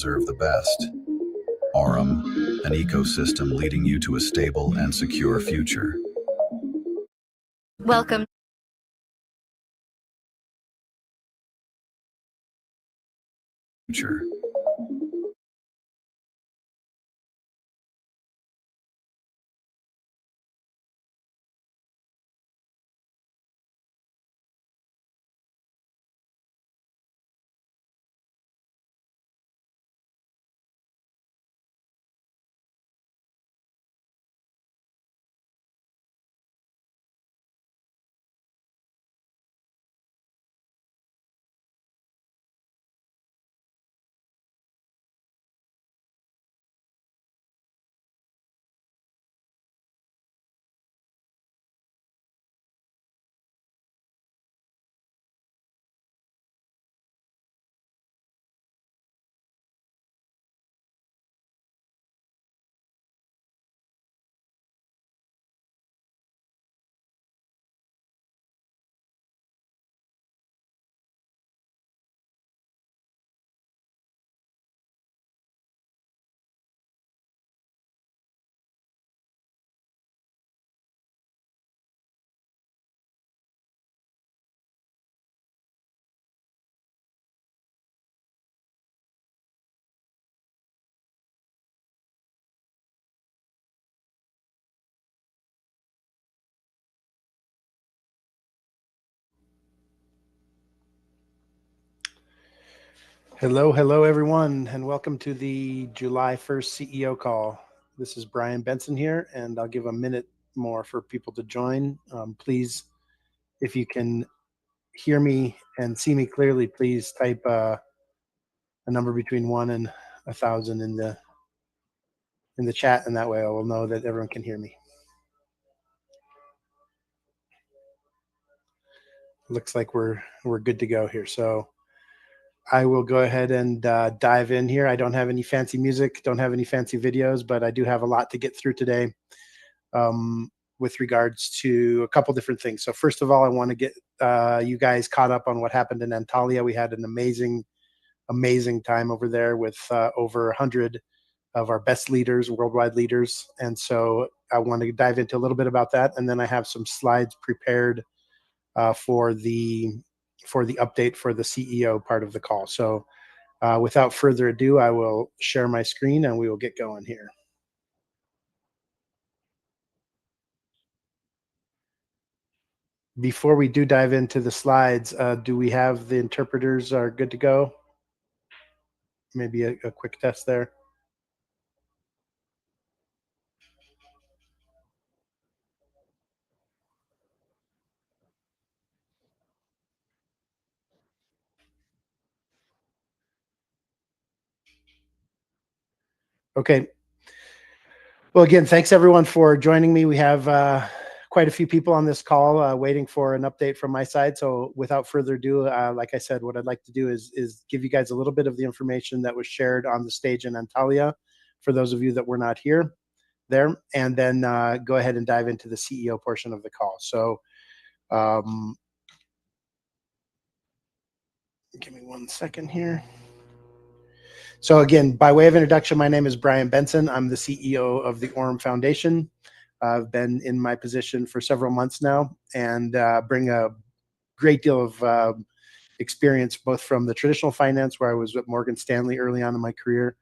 deserve the best. AURUM, an ecosystem leading you to a stable and secure future. Welcome. Future. Hello, everyone, and welcome to the July 1st CEO call. This is Bryan Benson here, and I'll give a minute more for people to join. Please, if you can hear me and see me clearly, please type a number between 1 and 1,000 in the chat, and that way I will know that everyone can hear me. Looks like we're good to go here. So I will go ahead and dive in here. I don't have any fancy music, don't have any fancy videos, but I do have a lot to get through today with regards to a couple different things. So first of all, I want to get you guys caught up on what happened in Antalya. We had an amazing time over there with over 100 of our best leaders, worldwide leaders. And so I want to dive into a little bit about that. And then I have some slides prepared for the update for the CEO part of the call. So without further ado, I will share my screen and we will get going here. Before we do dive into the slides, do we have the interpreters are good to go? Maybe a quick test there. Okay. Well, again, thanks everyone for joining me. We have quite a few people on this call waiting for an update from my side. So without further ado, like I said, what I'd like to do is give you guys a little bit of the information that was shared on the stage in Antalya for those of you that were not there, and then go ahead and dive into the CEO portion of the call. So give me 1 second here. So again, by way of introduction, my name is Bryan Benson. I'm the CEO of the AURUM Foundation. I've been in my position for several months now and bring a great deal of experience both from the traditional finance, where I was with Morgan Stanley early on in my career,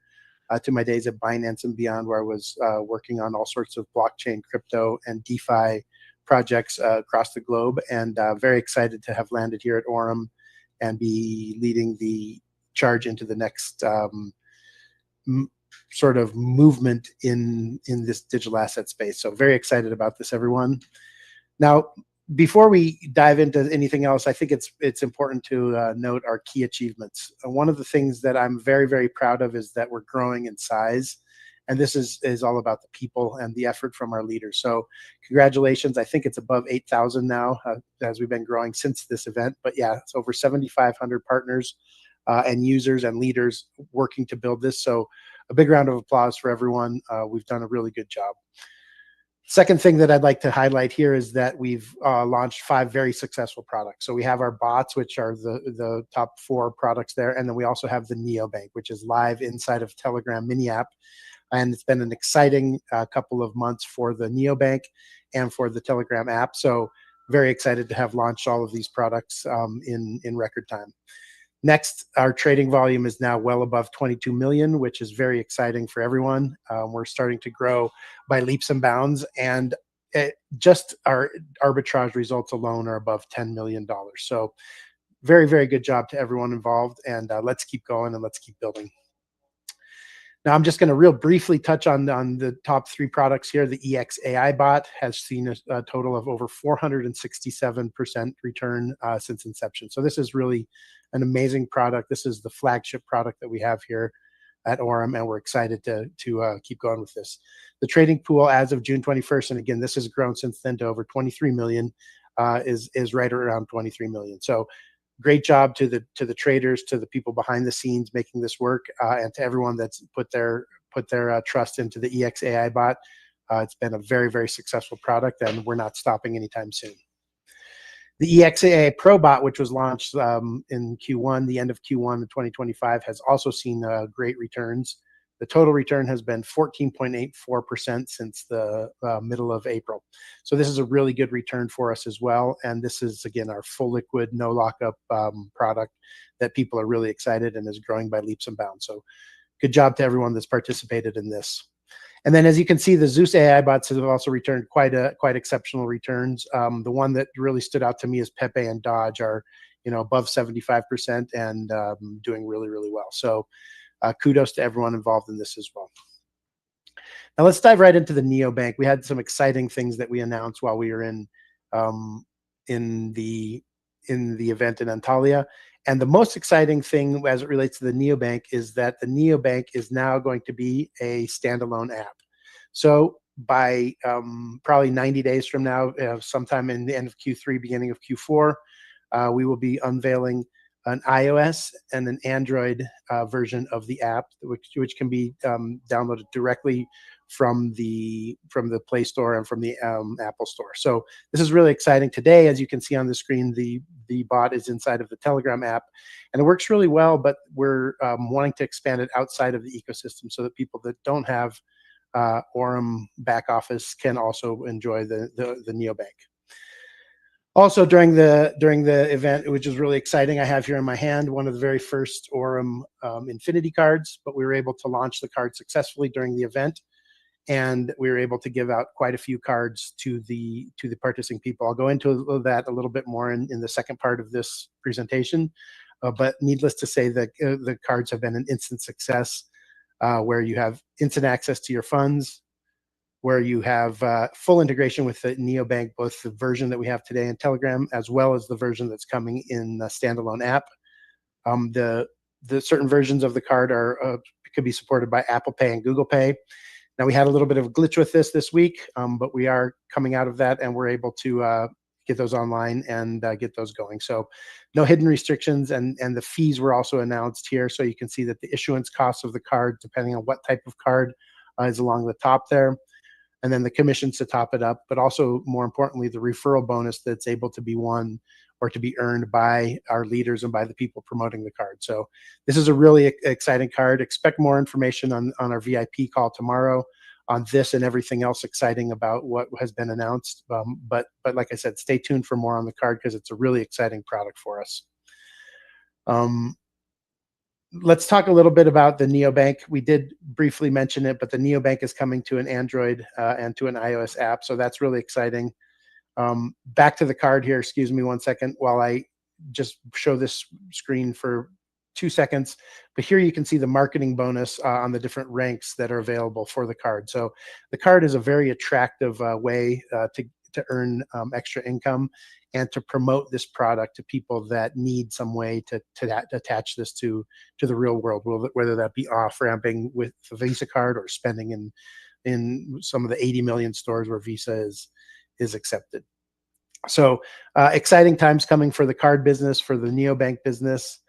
to my days at Binance and beyond, where I was working on all sorts of blockchain, crypto, and DeFi projects across the globe. And very excited to have landed here at AURUM and be leading the charge into the next sort of movement in this digital asset space. So very excited about this, everyone. Now, before we dive into anything else, I think it's important to note our key achievements. One of the things that I'm very proud of is that we're growing in size, and this is all about the people and the effort from our leaders. So congratulations. I think it's above 8,000 now as we've been growing since this event. But yeah, it's over 7,500 partners and users and leaders working to build this. So a big round of applause for everyone. We've done a really good job. Second thing that I'd like to highlight here is that we've launched 5 very successful products. So we have our bots, which are the top 4 products there, and then we also have the neobank, which is live inside of Telegram mini app. And it's been an exciting couple of months for the neobank and for the Telegram app. So very excited to have launched all of these products in record time. Next, our trading volume is now well above 22 million, which is very exciting for everyone. We're starting to grow by leaps and bounds, and just our arbitrage results alone are above $10 million. So very, very good job to everyone involved, and let's keep going and let's keep building. Now, I'm just going to real briefly touch on the top 3 products here. The EXAI bot has seen a total of over 467% return since inception. So this is really an amazing product. This is the flagship product that we have here at AURUM, and we're excited to keep going with this. The trading pool as of June 21st, and again, this has grown since then to over 23 million, is right around 23 million. So great job to the traders, to the people behind the scenes making this work, and to everyone that's put their trust into the EXAI bot. It's been a very, very successful product, and we're not stopping anytime soon. The EXAI Pro bot, which was launched in Q1, the end of Q1 of 2025, has also seen great returns. The total return has been 14.84% since the middle of April. So this is a really good return for us as well. And this is, again, our full liquid, no lockup product that people are really excited and is growing by leaps and bounds. So good job to everyone that's participated in this. And then, as you can see, the Zeus AI bots have also returned quite exceptional returns. The one that really stood out to me is Pepe and Dodge are, above 75% and doing really, really well. So kudos to everyone involved in this as well. Now let's dive right into the neobank. We had some exciting things that we announced while we were in the event in Antalya. And the most exciting thing as it relates to the neobank is that the neobank is now going to be a standalone app. So by probably 90 days from now, sometime in the end of Q3, beginning of Q4, we will be unveiling an iOS and an Android version of the app, which can be downloaded directly from the Play Store and from the Apple Store. So this is really exciting. Today, as you can see on the screen, the bot is inside of the Telegram app, and it works really well, but we're wanting to expand it outside of the ecosystem so that people that don't have AURUM back office can also enjoy the neobank. Also, during the event, which is really exciting, I have here in my hand one of the very first AURUM Infinity cards, but we were able to launch the card successfully during the event, and we were able to give out quite a few cards to the participating people. I'll go into that a little bit more in the second part of this presentation, but needless to say that the cards have been an instant success, where you have instant access to your funds, where you have full integration with the neobank, both the version that we have today in Telegram, as well as the version that's coming in the standalone app. The certain versions of the card could be supported by Apple Pay and Google Pay. Now, we had a little bit of a glitch with this week, but we are coming out of that, and we're able to get those online and get those going. So no hidden restrictions, and the fees were also announced here. So you can see that the issuance costs of the card, depending on what type of card, is along the top there. And then the commissions to top it up, but also more importantly, the referral bonus that's able to be won or to be earned by our leaders and by the people promoting the card. So this is a really exciting card. Expect more information on our VIP call tomorrow on this and everything else exciting about what has been announced. But like I said, stay tuned for more on the card because it's a really exciting product for us. Let's talk a little bit about the neobank. We did briefly mention it, but the neobank is coming to an Android and to an iOS app, so that's really exciting. Back to the card here. Excuse me 1 second while I just show this screen for 2 seconds. But here you can see the marketing bonus on the different ranks that are available for the card. So the card is a very attractive way to earn extra income and to promote this product to people that need some way to attach this to the real world, whether that be off-ramping with the Visa card or spending in some of the 80 million stores where Visa is accepted. So exciting times coming for the card business, for the neobank business.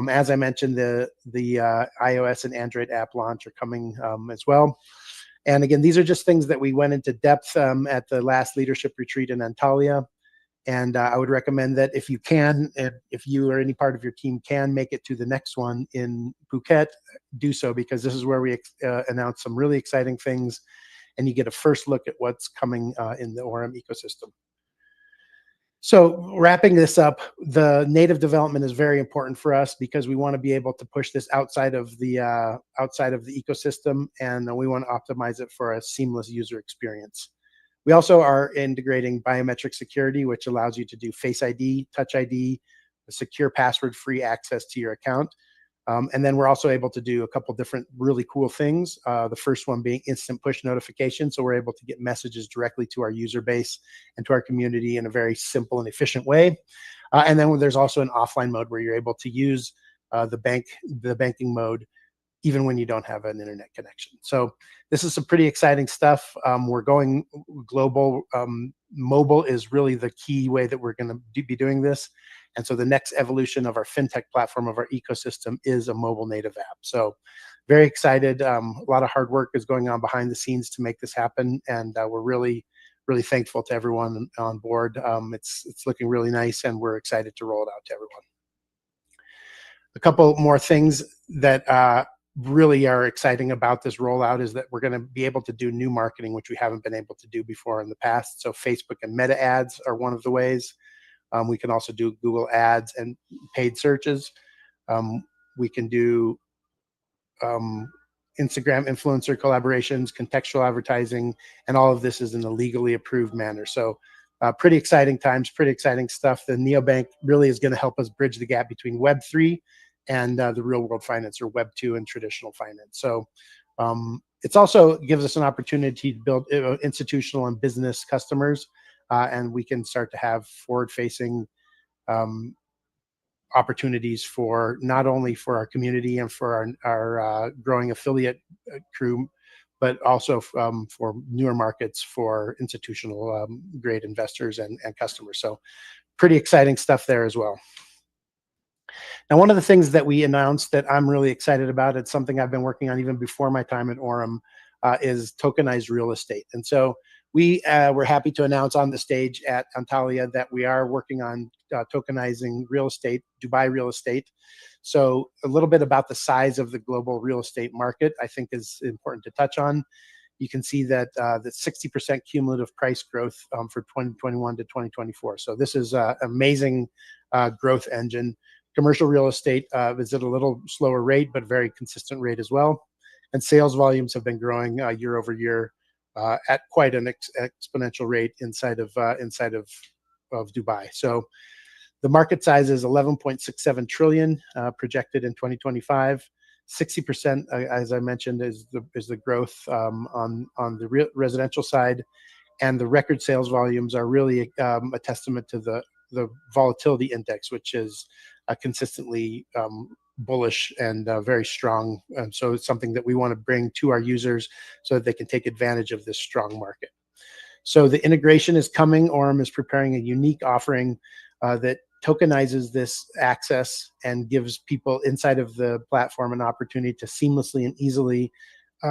As I mentioned, the iOS and Android app launch are coming as well. And again, these are just things that we went into depth at the last leadership retreat in Antalya. And I would recommend that if you can, if you or any part of your team can make it to the next one in Phuket, do so, because this is where we announce some really exciting things, and you get a first look at what's coming in the AURUM ecosystem. So wrapping this up, the native development is very important for us because we want to be able to push this outside of the ecosystem, and we want to optimize it for a seamless user experience. We also are integrating biometric security, which allows you to do Face ID, Touch ID, a secure password-free access to your account. And then we're also able to do a couple different really cool things. The first one being instant push notification. So we're able to get messages directly to our user base and to our community in a very simple and efficient way. And then there's also an offline mode where you're able to use the banking mode even when you don't have an internet connection. So this is some pretty exciting stuff. We're going global. Mobile is really the key way that we're going to be doing this. And so the next evolution of our fintech platform, of our ecosystem, is a mobile native app. So very excited. A lot of hard work is going on behind the scenes to make this happen. And we're really, really thankful to everyone on board. It's looking really nice, and we're excited to roll it out to everyone. A couple more things that really are exciting about this rollout is that we're going to be able to do new marketing, which we haven't been able to do before in the past. So Facebook and Meta ads are one of the ways. We can also do Google ads and paid searches. We can do Instagram influencer collaborations, contextual advertising, and all of this is in a legally approved manner. So pretty exciting times, pretty exciting stuff. The neobank really is going to help us bridge the gap between Web3 and the real world finance, or Web 2 and traditional finance. So it's also gives us an opportunity to build institutional and business customers, and we can start to have forward-facing opportunities for not only for our community and for our growing affiliate crew, but also for newer markets for institutional grade investors and customers. So pretty exciting stuff there as well. Now, one of the things that we announced that I'm really excited about, it's something I've been working on even before my time at AURUM, is tokenized real estate. And so we were happy to announce on the stage at Antalya that we are working on tokenizing real estate, Dubai real estate. So a little bit about the size of the global real estate market, I think, is important to touch on. You can see that the 60% cumulative price growth for 2021 to 2024. So this is an amazing growth engine. Commercial real estate is at a little slower rate, but very consistent rate as well. And sales volumes have been growing year over year at quite an exponential rate inside of Dubai. So the market size is 11.67 trillion projected in 2025. 60%, as I mentioned, is the growth on the residential side, and the record sales volumes are really a testament to the volatility index, which is consistently bullish and very strong. So it's something that we want to bring to our users so that they can take advantage of this strong market. So the integration is coming. AURUM is preparing a unique offering that tokenizes this access and gives people inside of the platform an opportunity to seamlessly and easily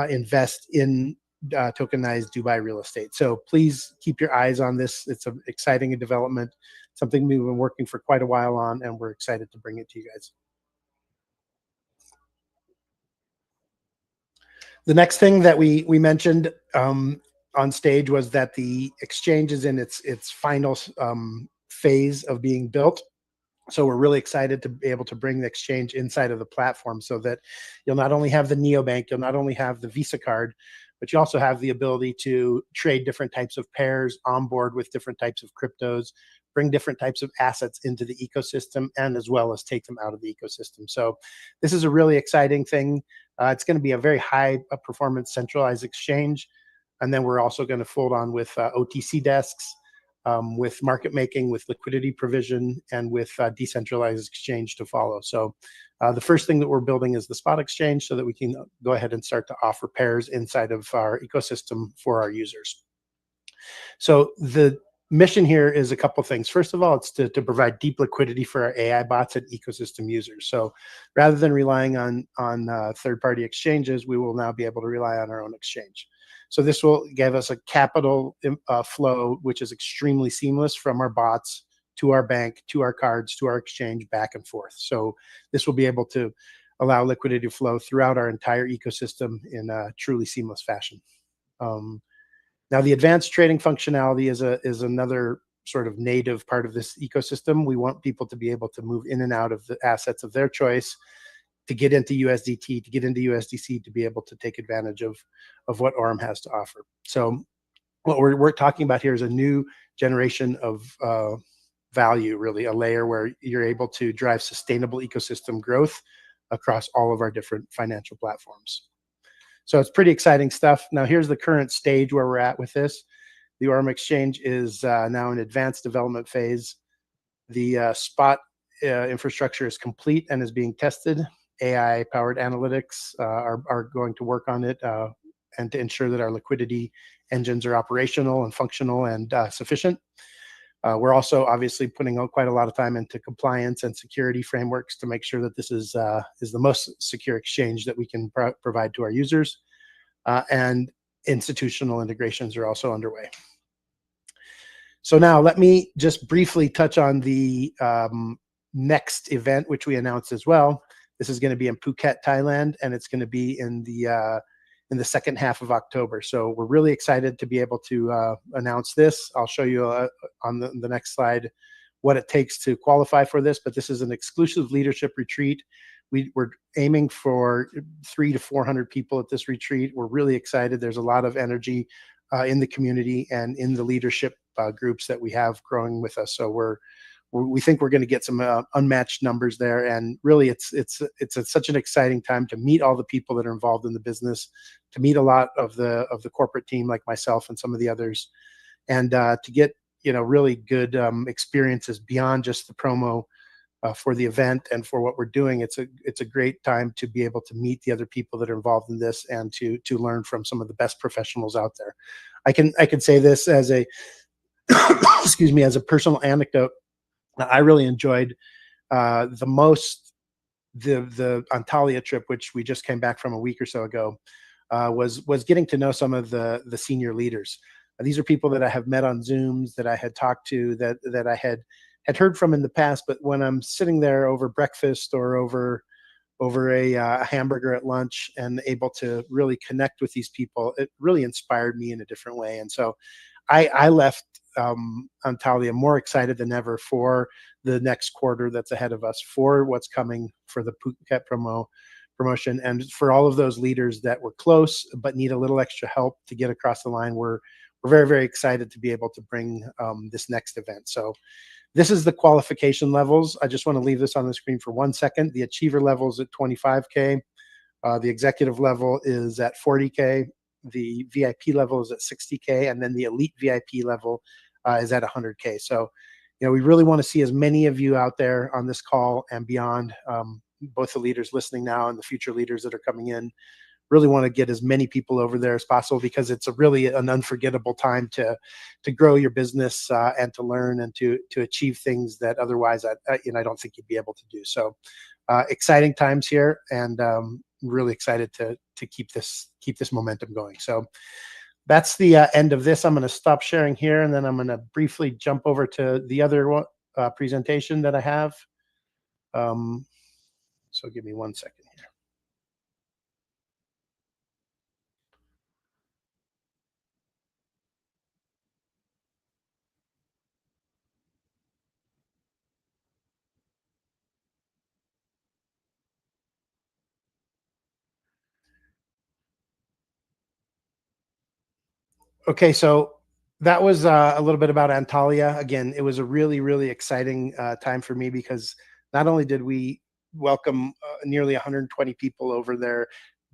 invest in tokenized Dubai real estate. So please keep your eyes on this. It's an exciting development, something we've been working for quite a while on, and we're excited to bring it to you guys. The next thing that we mentioned on stage was that the exchange is in its final phase of being built. So we're really excited to be able to bring the exchange inside of the platform so that you'll not only have the neobank, you'll not only have the Visa card, but you also have the ability to trade different types of pairs, onboard with different types of cryptos, bring different types of assets into the ecosystem, and as well as take them out of the ecosystem. So this is a really exciting thing. It's going to be a very high performance centralized exchange. And then we're also going to fold on with OTC desks, with market making, with liquidity provision, and with decentralized exchange to follow. So the first thing that we're building is the spot exchange so that we can go ahead and start to offer pairs inside of our ecosystem for our users. So the mission here is a couple things. First of all, it's to provide deep liquidity for our AI bots and ecosystem users. So rather than relying on third-party exchanges, we will now be able to rely on our own exchange. So this will give us a capital flow, which is extremely seamless from our bots to our bank, to our cards, to our exchange, back and forth. So this will be able to allow liquidity flow throughout our entire ecosystem in a truly seamless fashion. Now, the advanced trading functionality is another sort of native part of this ecosystem. We want people to be able to move in and out of the assets of their choice, to get into USDT, to get into USDC, to be able to take advantage of what AURUM has to offer. So what we're talking about here is a new generation of value, really, a layer where you're able to drive sustainable ecosystem growth across all of our different financial platforms. So it's pretty exciting stuff. Now, here's the current stage where we're at with this. The AURUM exchange is now in advanced development phase. The spot infrastructure is complete and is being tested. AI-powered analytics are going to work on it and to ensure that our liquidity engines are operational and functional and sufficient. We're also obviously putting out quite a lot of time into compliance and security frameworks to make sure that this is the most secure exchange that we can provide to our users. And institutional integrations are also underway. So now let me just briefly touch on the next event, which we announced as well. This is going to be in Phuket, Thailand, and it's going to be in the second half of October. So we're really excited to be able to announce this. I'll show you on the next slide what it takes to qualify for this, but this is an exclusive leadership retreat. We're aiming for 300 to 400 people at this retreat. We're really excited. There's a lot of energy in the community and in the leadership groups that we have growing with us. So we think we're going to get some unmatched numbers there, and really it's such an exciting time to meet all the people that are involved in the business, to meet a lot of the corporate team like myself and some of the others, and to get really good experiences beyond just the promo for the event and for what we're doing. It's a great time to be able to meet the other people that are involved in this and to learn from some of the best professionals out there. I can say this as a excuse me, as a personal anecdote. I really enjoyed the Antalya trip, which we just came back from a week or so ago, was getting to know some of the senior leaders. These are people that I have met on Zooms, that I had talked to, that I had heard from in the past. But when I'm sitting there over breakfast or over a hamburger at lunch and able to really connect with these people, it really inspired me in a different way. And so I left Antalya more excited than ever for the next quarter that's ahead of us, for what's coming for the Phuket promotion, and for all of those leaders that were close but need a little extra help to get across the line. We're very, very excited to be able to bring this next event. So this is the qualification levels. I just want to leave this on the screen for 1 second. The achiever level is at 25K. The executive level is at 40K. The VIP level is at 60K, and then the elite VIP level is at 100K. So, we really want to see as many of you out there on this call and beyond, both the leaders listening now and the future leaders that are coming in. Really want to get as many people over there as possible, because it's really an unforgettable time to grow your business and to learn and to achieve things that otherwise I don't think you'd be able to do. So exciting times here, and really excited to keep this momentum going. So that's the end of this. I'm going to stop sharing here, and then I'm going to briefly jump over to the other presentation that I have. So give me 1 second here. Okay, so that was a little bit about Antalya. Again, it was a really, really exciting time for me, because not only did we welcome nearly 120 people over there,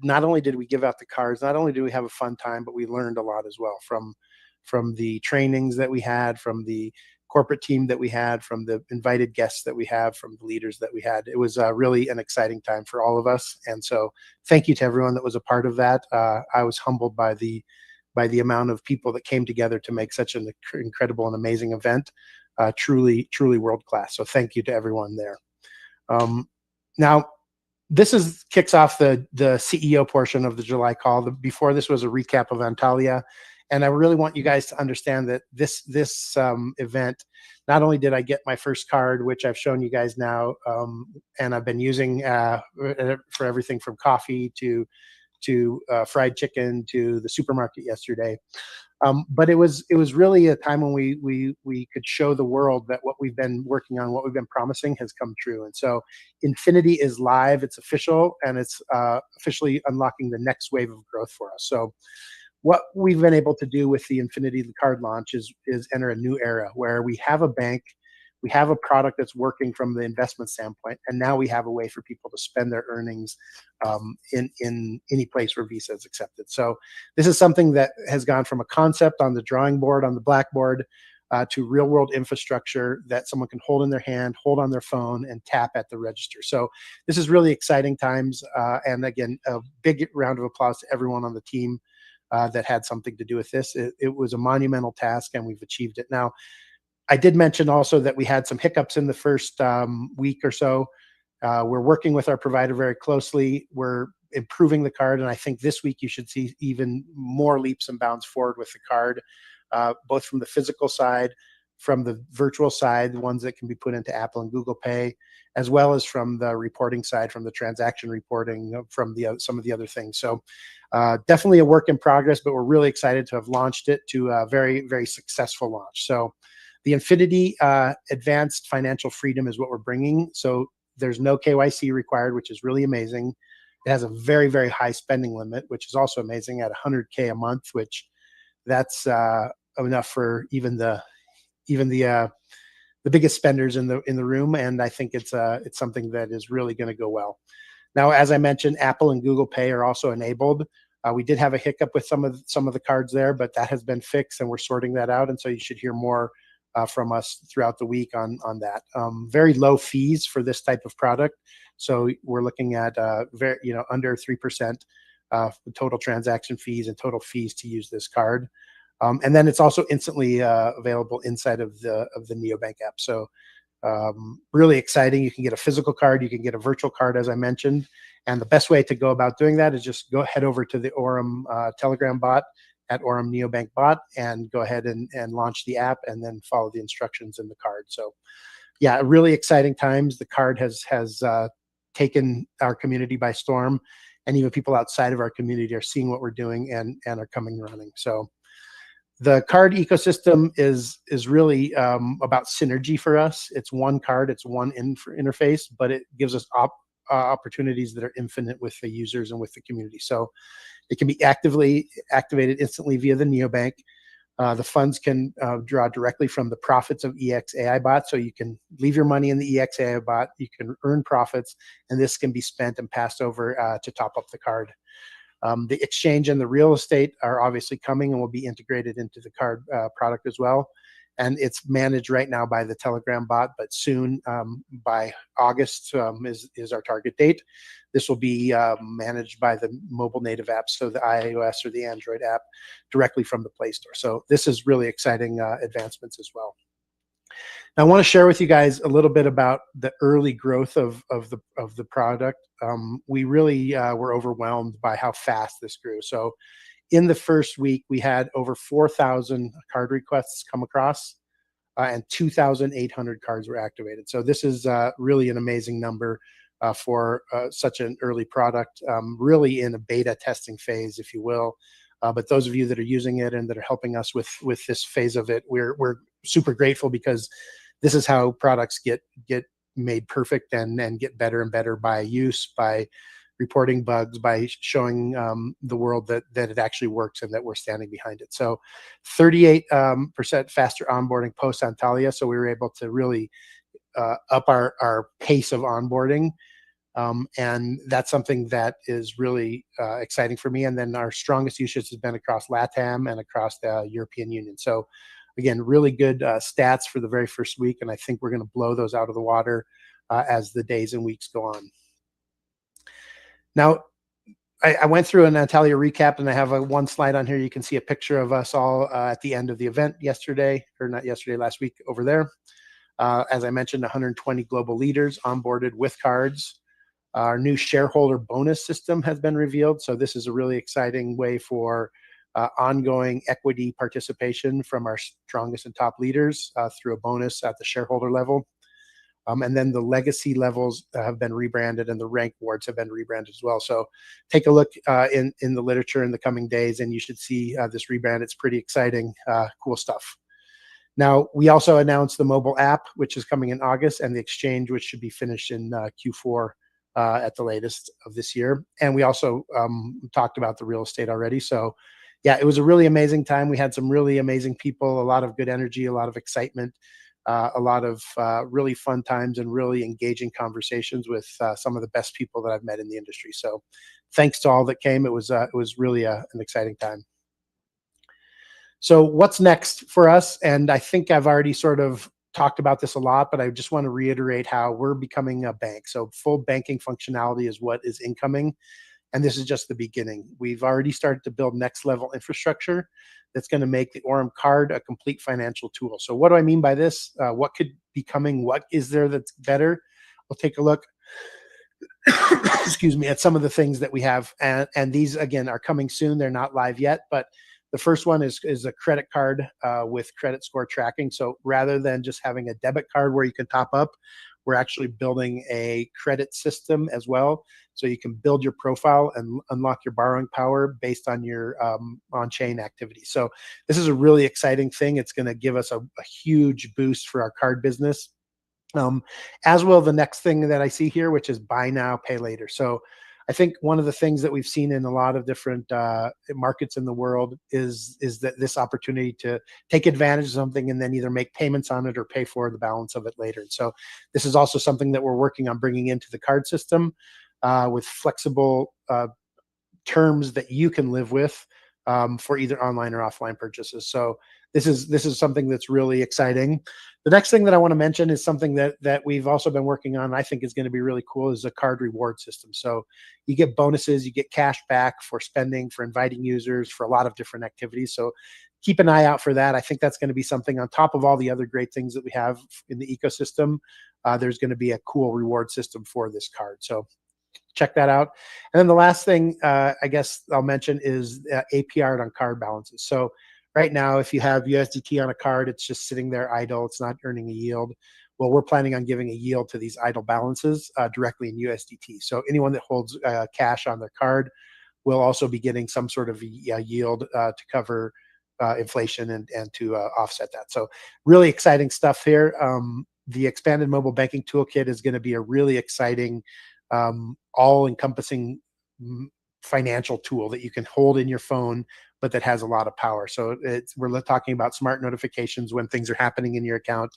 not only did we give out the cards, not only did we have a fun time, but we learned a lot as well from the trainings that we had, from the corporate team that we had, from the invited guests that we have, from the leaders that we had. It was really an exciting time for all of us. And so thank you to everyone that was a part of that. I was humbled by the amount of people that came together to make such an incredible and amazing event, truly world class. So thank you to everyone there. Now, this kicks off the CEO portion of the July call. Before this was a recap of Antalya, and I really want you guys to understand that this event, not only did I get my first card, which I've shown you guys now, and I've been using for everything from coffee to fried chicken to the supermarket yesterday. But it was really a time when we could show the world that what we've been working on, what we've been promising, has come true. And so, Infinity is live, it's official, and it's officially unlocking the next wave of growth for us. So, what we've been able to do with the Infinity card launch is enter a new era where we have a bank, we have a product that's working from the investment standpoint, and now we have a way for people to spend their earnings in any place where Visa is accepted. So this is something that has gone from a concept on the drawing board, on the blackboard, to real world infrastructure that someone can hold in their hand, hold on their phone, and tap at the register. So this is really exciting times. And again, a big round of applause to everyone on the team that had something to do with this. It was a monumental task, and we've achieved it. Now, I did mention also that we had some hiccups in the first week or so. We're working with our provider very closely. We're improving the card, and I think this week you should see even more leaps and bounds forward with the card, both from the physical side, from the virtual side, the ones that can be put into Apple and Google Pay, as well as from the reporting side, from the transaction reporting, from some of the other things. So definitely a work in progress, but we're really excited to have launched it to a very, very successful launch. So the Infinity Advanced Financial Freedom is what we're bringing. So there's no KYC required, which is really amazing. It has a very, very high spending limit, which is also amazing at $100K a month, which that's enough for even the biggest spenders in the room. And I think it's something that is really going to go well. Now, as I mentioned, Apple and Google Pay are also enabled. We did have a hiccup with some of the cards there, but that has been fixed, and we're sorting that out. And so you should hear more from us throughout the week on that. Very low fees for this type of product. So we're looking at under 3% total transaction fees and total fees to use this card. And then it's also instantly available inside of the neobank app. So really exciting. You can get a physical card, you can get a virtual card, as I mentioned. And the best way to go about doing that is just head over to the AURUM Telegram bot at AURUM Neobank Bot and go ahead and launch the app, and then follow the instructions in the card. So yeah, really exciting times. The card has taken our community by storm, and even people outside of our community are seeing what we're doing and are coming running. So the card ecosystem is really about synergy for us. It's one card, it's one interface, but it gives us opportunities that are infinite with the users and with the community. So it can be activated instantly via the neobank. The funds can draw directly from the profits of EXAI bot. So you can leave your money in the EXAI bot, you can earn profits, and this can be spent and passed over to top up the card. The exchange and the real estate are obviously coming and will be integrated into the card product as well. And it's managed right now by the Telegram bot, but soon, by August, is our target date. This will be managed by the mobile native apps, so the iOS or the Android app, directly from the Play Store. So this is really exciting advancements as well. Now, I want to share with you guys a little bit about the early growth of the product. We really were overwhelmed by how fast this grew. So in the first week, we had over 4,000 card requests come across, and 2,800 cards were activated. So this is really an amazing number for such an early product, really in a beta testing phase, if you will. But those of you that are using it and that are helping us with this phase of it, we're super grateful, because this is how products get made perfect and get better and better by use, by reporting bugs, by showing the world that it actually works and that we're standing behind it. So 38% faster onboarding post Antalya. So we were able to really up our pace of onboarding. And that's something that is really exciting for me. And then our strongest usage has been across LATAM and across the European Union. So again, really good stats for the very first week. And I think we're going to blow those out of the water as the days and weeks go on. Now, I went through an Antalya recap, and I have one slide on here. You can see a picture of us all at the end of the event yesterday, or not yesterday, last week, over there. As I mentioned, 120 global leaders onboarded with cards. Our new shareholder bonus system has been revealed. So this is a really exciting way for ongoing equity participation from our strongest and top leaders through a bonus at the shareholder level. And then the legacy levels have been rebranded, and the rank wards have been rebranded as well. So take a look in the literature in the coming days, and you should see this rebrand. It's pretty exciting, cool stuff. Now, we also announced the mobile app, which is coming in August, and the exchange, which should be finished in Q4 at the latest of this year. And we also talked about the real estate already. So yeah, it was a really amazing time. We had some really amazing people, a lot of good energy, a lot of excitement, a lot of really fun times and really engaging conversations with some of the best people that I've met in the industry. So thanks to all that came. It was really an exciting time. So what's next for us? And I think I've already sort of talked about this a lot, but I just want to reiterate how we're becoming a bank. So full banking functionality is what is incoming. And this is just the beginning. We've already started to build next level infrastructure that's going to make the AURUM card a complete financial tool. So what do I mean by this? What could be coming? What is there that's better? We'll take a look, excuse me, at some of the things that we have. And these, again, are coming soon. They're not live yet, but the first one is a credit card with credit score tracking. So rather than just having a debit card where you can top up, we're actually building a credit system as well. So you can build your profile and unlock your borrowing power based on your on-chain activity. So this is a really exciting thing. It's going to give us a huge boost for our card business. As well, the next thing that I see here, which is buy now, pay later. So I think one of the things that we've seen in a lot of different markets in the world is that this opportunity to take advantage of something and then either make payments on it or pay for the balance of it later. And so this is also something that we're working on bringing into the card system with flexible terms that you can live with for either online or offline purchases. So this is something that's really exciting. The next thing that I want to mention is something that we've also been working on. I think is going to be really cool is a card reward system. So you get bonuses, you get cash back for spending, for inviting users, for a lot of different activities. So keep an eye out for that. I think that's going to be something on top of all the other great things that we have in the ecosystem. There's going to be a cool reward system for this card. So check that out. And then the last thing I guess I'll mention is APR on card balances. So right now, if you have USDT on a card, it's just sitting there idle. It's not earning a yield. Well, we're planning on giving a yield to these idle balances directly in USDT. So anyone that holds cash on their card will also be getting some sort of yield to cover inflation and to offset that. So really exciting stuff here. The expanded mobile banking toolkit is going to be a really exciting, all-encompassing financial tool that you can hold in your phone, but that has a lot of power. So we're talking about smart notifications when things are happening in your account,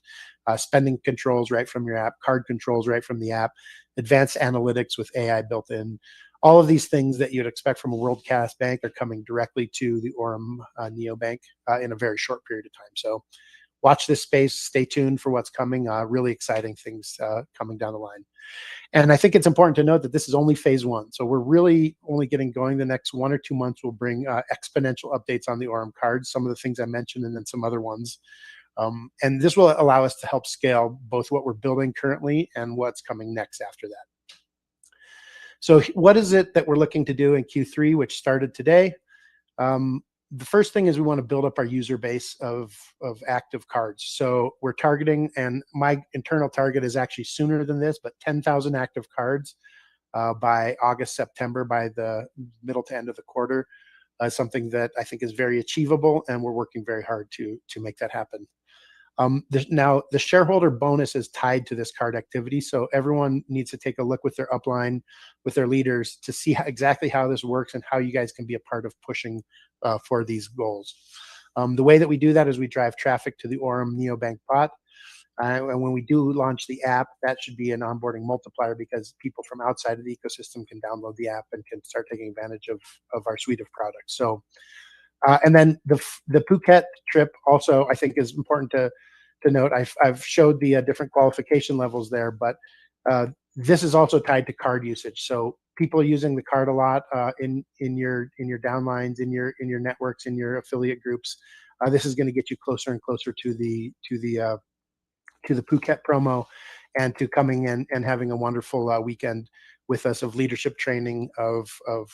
spending controls right from your app, card controls right from the app, advanced analytics with AI built in. All of these things that you'd expect from a world-class bank are coming directly to the AURUM neobank in a very short period of time. So watch this space, stay tuned for what's coming, really exciting things coming down the line. And I think it's important to note that this is only phase one. So we're really only getting going. The next 1 or 2 months will bring exponential updates on the AURUM cards, some of the things I mentioned, and then some other ones. And this will allow us to help scale both what we're building currently and what's coming next after that. So what is it that we're looking to do in Q3, which started today? The first thing is we want to build up our user base of active cards. So we're targeting, and my internal target is actually sooner than this, but 10,000 active cards by August, September, by the middle to end of the quarter. Something that I think is very achievable, and we're working very hard to make that happen. Now, the shareholder bonus is tied to this card activity, so everyone needs to take a look with their upline, with their leaders, to see exactly how this works and how you guys can be a part of pushing for these goals. The way that we do that is we drive traffic to the AURUM neobank bot, and when we do launch the app, that should be an onboarding multiplier because people from outside of the ecosystem can download the app and can start taking advantage of our suite of products. So. And then the Phuket trip also, I think, is important to note. I've showed the different qualification levels there, but this is also tied to card usage. So people using the card a lot in your downlines, in your networks, in your affiliate groups. This is going to get you closer and closer to the Phuket promo, and to coming in and having a wonderful weekend with us of leadership training, of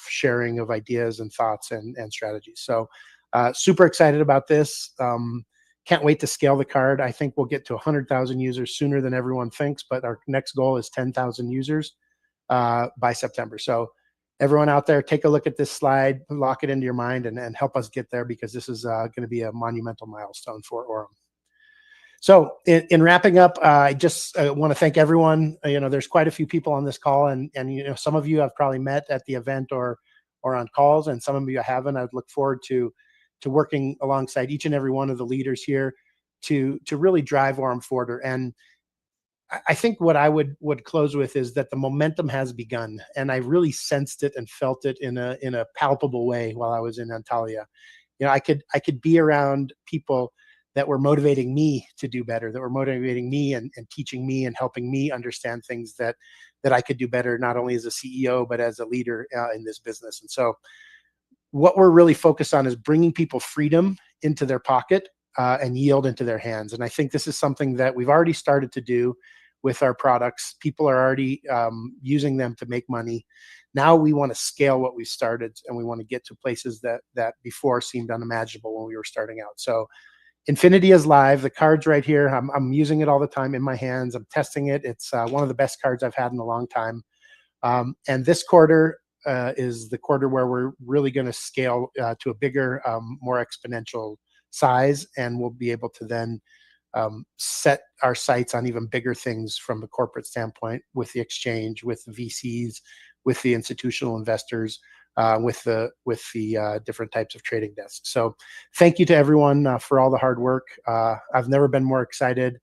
sharing of ideas and thoughts and strategies. So super excited about this. Can't wait to scale the card. I think we'll get to 100,000 users sooner than everyone thinks, but our next goal is 10,000 users by September. So everyone out there, take a look at this slide, lock it into your mind, and help us get there, because this is going to be a monumental milestone for AURUM. So in wrapping up, I just want to thank everyone. There's quite a few people on this call, and some of you I've probably met at the event or on calls, and some of you I haven't. I would look forward to working alongside each and every one of the leaders here to really drive AURUM forward. And I think what I would close with is that the momentum has begun, and I really sensed it and felt it in a palpable way while I was in Antalya. I could be around people that were motivating me to do better, that were motivating me and teaching me and helping me understand things that I could do better, not only as a CEO, but as a leader in this business. And so what we're really focused on is bringing people freedom into their pocket and yield into their hands. And I think this is something that we've already started to do with our products. People are already using them to make money. Now we want to scale what we've started, and we want to get to places that before seemed unimaginable when we were starting out. So Infinity is live. The card's right here. I'm using it all the time in my hands. I'm testing it. It's one of the best cards I've had in a long time. And this quarter is the quarter where we're really going to scale to a bigger, more exponential size, and we'll be able to then set our sights on even bigger things from a corporate standpoint, with the exchange, with the VCs, with the institutional investors, with the different types of trading desks. So thank you to everyone for all the hard work. I've never been more excited,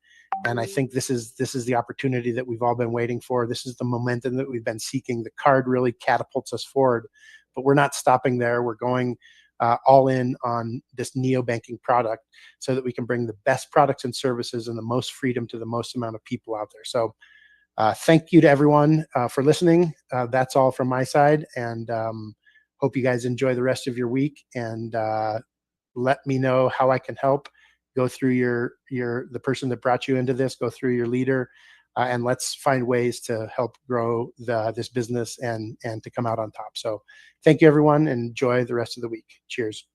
and I think this is the opportunity that we've all been waiting for. This is the momentum that we've been seeking. The card really catapults us forward, but we're not stopping there. We're going all in on this neobanking product so that we can bring the best products and services and the most freedom to the most amount of people out there. So thank you to everyone for listening. That's all from my side, and hope you guys enjoy the rest of your week, and let me know how I can help. Go through the person that brought you into this, go through your leader, and let's find ways to help grow this business and to come out on top. So thank you, everyone, and enjoy the rest of the week. Cheers.